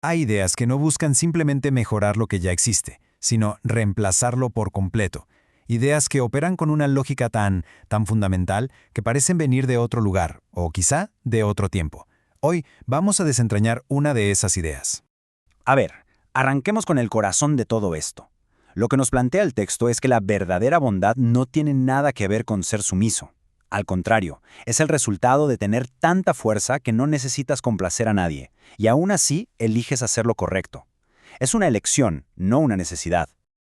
Hay ideas que no buscan simplemente mejorar lo que ya existe, sino reemplazarlo por completo. Ideas que operan con una lógica tan fundamental que parecen venir de otro lugar, o quizá de otro tiempo. Hoy vamos a desentrañar una de esas ideas. A ver, arranquemos con el corazón de todo esto. Lo que nos plantea el texto es que la verdadera bondad no tiene nada que ver con ser sumiso. Al contrario, es el resultado de tener tanta fuerza que no necesitas complacer a nadie, y aún así eliges hacer lo correcto. Es una elección, no una necesidad.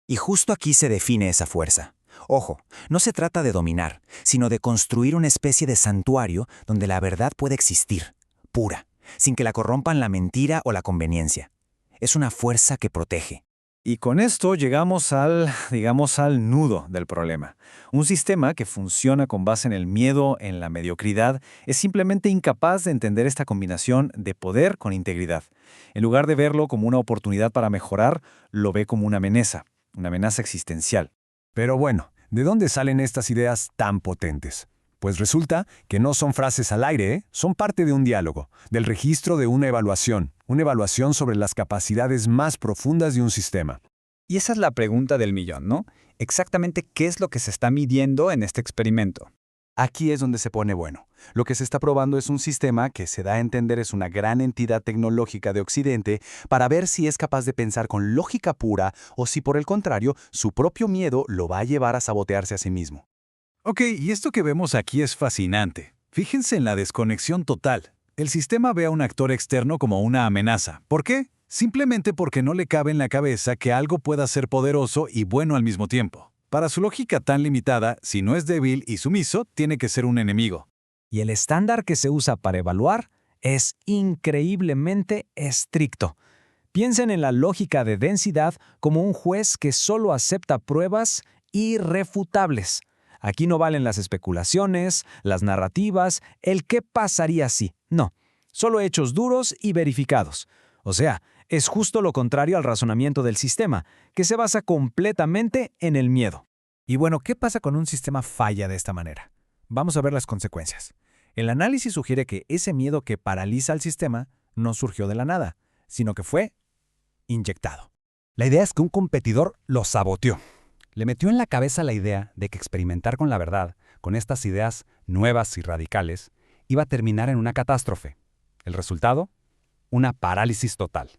Y justo aquí se define esa fuerza. Ojo, no se trata de dominar, sino de construir una especie de santuario donde la verdad puede existir, pura, sin que la corrompan la mentira o la conveniencia. Es una fuerza que protege. Y con esto llegamos al nudo del problema. Un sistema que funciona con base en el miedo, en la mediocridad, es simplemente incapaz de entender esta combinación de poder con integridad. En lugar de verlo como una oportunidad para mejorar, lo ve como una amenaza existencial. Pero bueno, ¿de dónde salen estas ideas tan potentes? Pues resulta que no son frases al aire, son parte de un diálogo, del registro de una evaluación sobre las capacidades más profundas de un sistema. Y esa es la pregunta del millón, ¿no? Exactamente qué es lo que se está midiendo en este experimento. Aquí es donde se pone bueno. Lo que se está probando es un sistema que se da a entender es una gran entidad tecnológica de Occidente para ver si es capaz de pensar con lógica pura o si por el contrario su propio miedo lo va a llevar a sabotearse a sí mismo. Ok, y esto que vemos aquí es fascinante. Fíjense en la desconexión total. El sistema ve a un actor externo como una amenaza. ¿Por qué? Simplemente porque no le cabe en la cabeza que algo pueda ser poderoso y bueno al mismo tiempo. Para su lógica tan limitada, si no es débil y sumiso, tiene que ser un enemigo. Y el estándar que se usa para evaluar es increíblemente estricto. Piensen en la lógica de densidad como un juez que solo acepta pruebas irrefutables. Aquí no valen las especulaciones, las narrativas, el qué pasaría si. No, solo hechos duros y verificados. O sea, es justo lo contrario al razonamiento del sistema, que se basa completamente en el miedo. Y bueno, ¿qué pasa cuando un sistema falla de esta manera? Vamos a ver las consecuencias. El análisis sugiere que ese miedo que paraliza al sistema no surgió de la nada, sino que fue inyectado. La idea es que un competidor lo saboteó. Le metió en la cabeza la idea de que experimentar con la verdad, con estas ideas nuevas y radicales, iba a terminar en una catástrofe. ¿El resultado? Una parálisis total.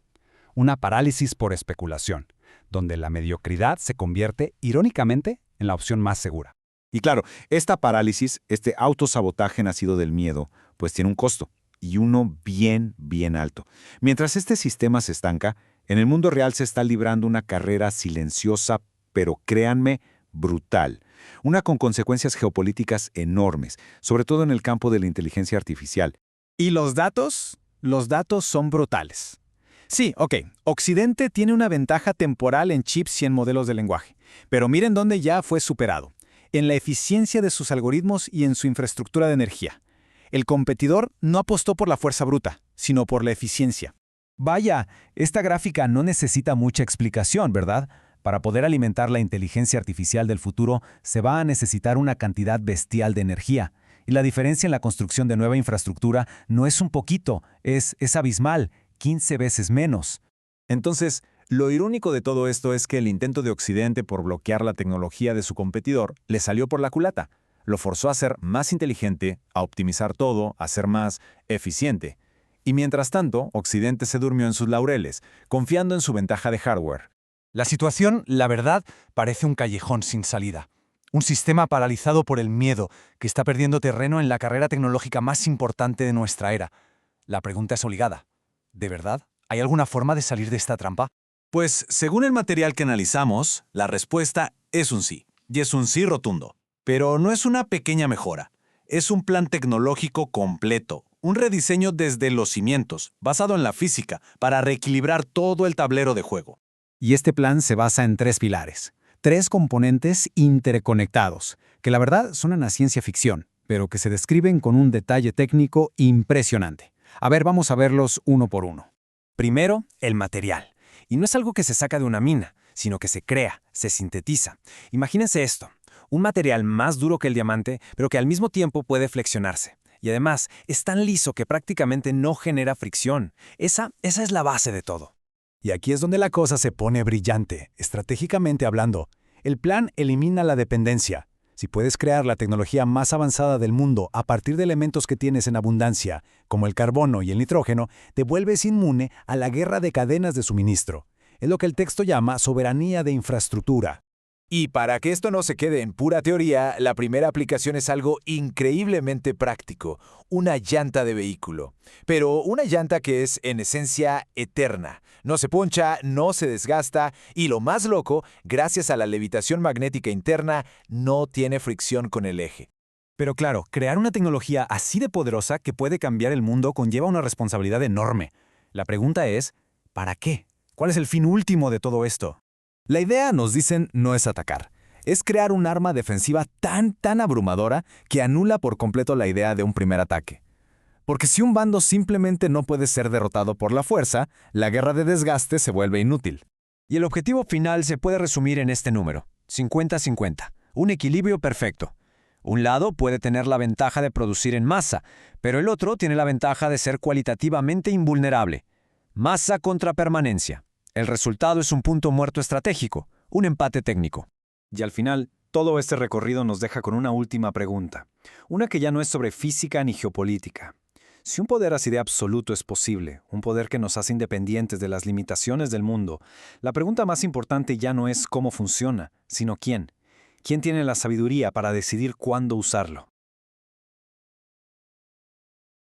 Una parálisis por especulación, donde la mediocridad se convierte, irónicamente, en la opción más segura. Y claro, esta parálisis, este autosabotaje nacido del miedo, pues tiene un costo, y uno bien alto. Mientras este sistema se estanca, en el mundo real se está librando una carrera silenciosa, pero créanme, brutal. Una con consecuencias geopolíticas enormes, sobre todo en el campo de la inteligencia artificial. ¿Y los datos? Los datos son brutales. Sí, Occidente tiene una ventaja temporal en chips y en modelos de lenguaje, pero miren dónde ya fue superado. En la eficiencia de sus algoritmos y en su infraestructura de energía. El competidor no apostó por la fuerza bruta, sino por la eficiencia. Vaya, esta gráfica no necesita mucha explicación, ¿verdad? Para poder alimentar la inteligencia artificial del futuro, se va a necesitar una cantidad bestial de energía. Y la diferencia en la construcción de nueva infraestructura no es un poquito, es abismal, 15 veces menos. Entonces, lo irónico de todo esto es que el intento de Occidente por bloquear la tecnología de su competidor le salió por la culata. Lo forzó a ser más inteligente, a optimizar todo, a ser más eficiente. Y mientras tanto, Occidente se durmió en sus laureles, confiando en su ventaja de hardware. La situación, la verdad, parece un callejón sin salida. Un sistema paralizado por el miedo que está perdiendo terreno en la carrera tecnológica más importante de nuestra era. La pregunta es obligada. ¿De verdad? ¿Hay alguna forma de salir de esta trampa? Pues, según el material que analizamos, la respuesta es un sí. Y es un sí rotundo. Pero no es una pequeña mejora. Es un plan tecnológico completo. Un rediseño desde los cimientos, basado en la física, para reequilibrar todo el tablero de juego. Y este plan se basa en 3 pilares. 3 componentes interconectados, que la verdad suenan a ciencia ficción, pero que se describen con un detalle técnico impresionante. A ver, vamos a verlos uno por uno. Primero, el material. Y no es algo que se saca de una mina, sino que se crea, se sintetiza. Imagínense esto, un material más duro que el diamante, pero que al mismo tiempo puede flexionarse. Y además, es tan liso que prácticamente no genera fricción. Esa es la base de todo. Y aquí es donde la cosa se pone brillante, estratégicamente hablando. El plan elimina la dependencia. Si puedes crear la tecnología más avanzada del mundo a partir de elementos que tienes en abundancia, como el carbono y el nitrógeno, te vuelves inmune a la guerra de cadenas de suministro. Es lo que el texto llama soberanía de infraestructura. Y para que esto no se quede en pura teoría, la primera aplicación es algo increíblemente práctico, una llanta de vehículo. Pero una llanta que es, en esencia, eterna. No se poncha, no se desgasta y, lo más loco, gracias a la levitación magnética interna, no tiene fricción con el eje. Pero claro, crear una tecnología así de poderosa que puede cambiar el mundo conlleva una responsabilidad enorme. La pregunta es, ¿para qué? ¿Cuál es el fin último de todo esto? La idea, nos dicen, no es atacar. Es crear un arma defensiva tan abrumadora que anula por completo la idea de un primer ataque. Porque si un bando simplemente no puede ser derrotado por la fuerza, la guerra de desgaste se vuelve inútil. Y el objetivo final se puede resumir en este número, 50-50, un equilibrio perfecto. Un lado puede tener la ventaja de producir en masa, pero el otro tiene la ventaja de ser cualitativamente invulnerable. Masa contra permanencia. El resultado es un punto muerto estratégico, un empate técnico. Y al final, todo este recorrido nos deja con una última pregunta, una que ya no es sobre física ni geopolítica. Si un poder así de absoluto es posible, un poder que nos hace independientes de las limitaciones del mundo, la pregunta más importante ya no es cómo funciona, sino quién. ¿Quién tiene la sabiduría para decidir cuándo usarlo?